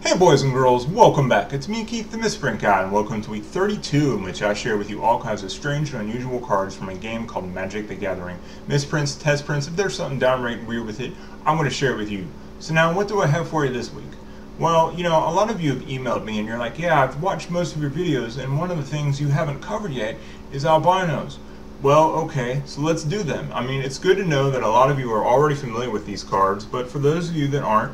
Hey boys and girls, welcome back. It's me, Keith the Misprint Guy, and welcome to week 32, in which I share with you all kinds of strange and unusual cards from a game called Magic the Gathering. Misprints, test prints, if there's something downright weird with it, I'm going to share it with you. So now, what do I have for you this week? Well, a lot of you have emailed me and you're like, yeah, I've watched most of your videos, and one of the things you haven't covered yet is albinos. Well, okay, so let's do them. I mean, it's good to know that a lot of you are already familiar with these cards, but for those of you that aren't,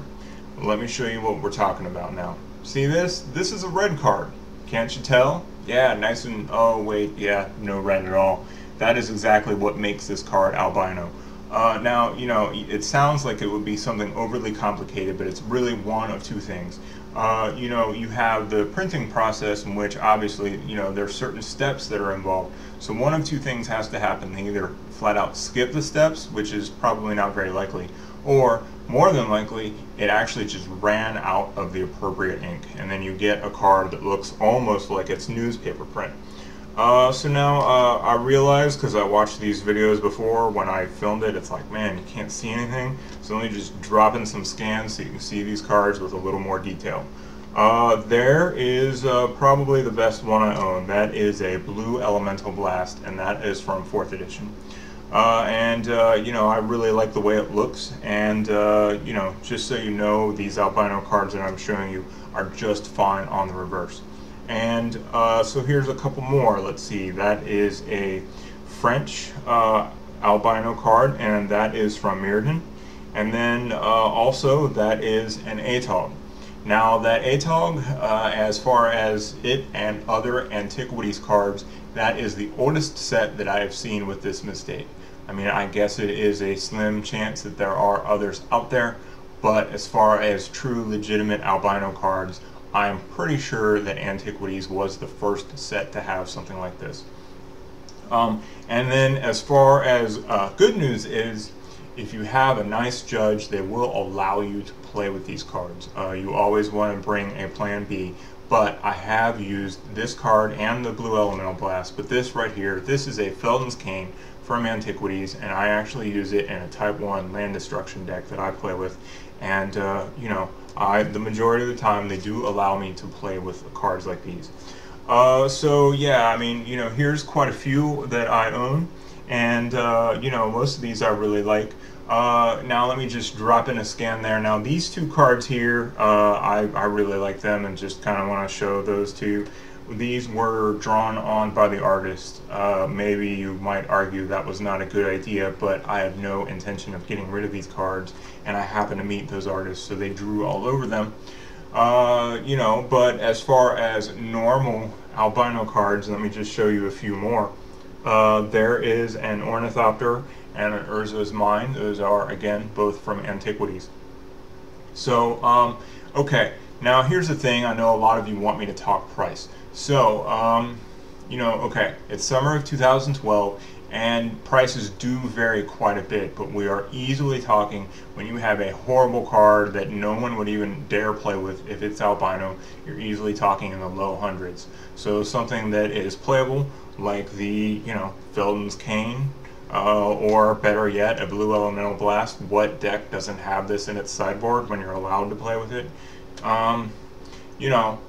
let me show you what we're talking about now. See this? This is a red card. Can't you tell? Yeah, nice and, oh wait, yeah, no red at all. That is exactly what makes this card albino. Now, it sounds like it would be something overly complicated, but it's really one of two things. You have the printing process, in which obviously, there are certain steps that are involved. So one of two things has to happen. They either flat out skip the steps, which is probably not very likely, or more than likely, it actually just ran out of the appropriate ink, and then you get a card that looks almost like it's newspaper print. So now I realize, because I watched these videos before when I filmed it, it's like, man, you can't see anything. So let me just drop in some scans so you can see these cards with a little more detail. There is probably the best one I own. That is a Blue Elemental Blast, and that is from 4th edition. I really like the way it looks, and just so you know, these albino cards that I'm showing you are just fine on the reverse. And so here's a couple more. Let's see, that is a French albino card, and that is from Mirrodin. And then also that is an ATOG. Now that ATOG, as far as it and other Antiquities cards, that is the oldest set that I have seen with this mistake. I mean, I guess it is a slim chance that there are others out there, but as far as true legitimate albino cards, I'm pretty sure that Antiquities was the first set to have something like this. And then as far as good news is, if you have a nice judge, they will allow you to play with these cards. You always want to bring a plan B, but I have used this card and the Blue Elemental Blast, but this right here, this is a Felden's Cane from Antiquities, and I actually use it in a Type 1 land destruction deck that I play with, and the majority of the time they do allow me to play with cards like these. So yeah, I mean, here's quite a few that I own, and most of these I really like. Now let me just drop in a scan there. Now these two cards here, I really like them, and just kind of want to show those to you. These were drawn on by the artist. Maybe you might argue that was not a good idea, but I have no intention of getting rid of these cards, and I happen to meet those artists, so they drew all over them. But as far as normal albino cards, let me just show you a few more. There is an Ornithopter and an Urza's Mine. Those are, again, both from Antiquities. So, okay, now here's the thing. I know a lot of you want me to talk price. So, okay, it's summer of 2012, and prices do vary quite a bit, but we are easily talking, when you have a horrible card that no one would even dare play with if it's albino, you're easily talking in the low hundreds. So something that is playable, like the, Felden's Cane, or better yet, a Blue Elemental Blast. What deck doesn't have this in its sideboard when you're allowed to play with it?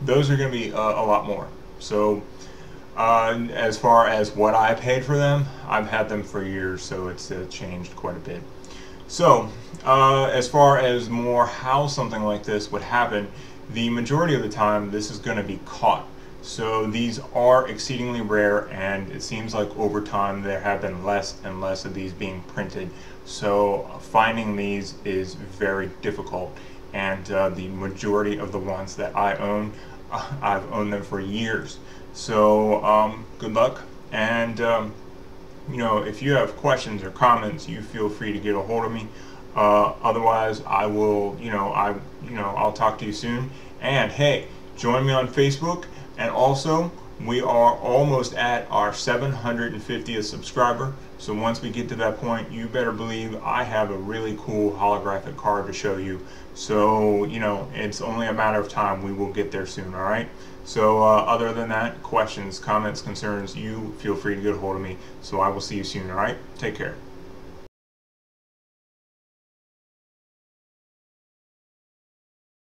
Those are going to be a lot more. So as far as what I paid for them, I've had them for years, so it's changed quite a bit. So as far as more how something like this would happen, the majority of the time this is going to be caught. So these are exceedingly rare, and it seems like over time there have been less and less of these being printed. So finding these is very difficult, and the majority of the ones that I own, I've owned them for years. So good luck, and if you have questions or comments, you feel free to get a hold of me. Otherwise, I will, I'll talk to you soon. And hey, join me on Facebook. And also, we are almost at our 750th subscriber. So once we get to that point, you better believe I have a really cool holographic card to show you. So, it's only a matter of time. We will get there soon, all right? So other than that, questions, comments, concerns, you feel free to get a hold of me. So I will see you soon, all right? Take care.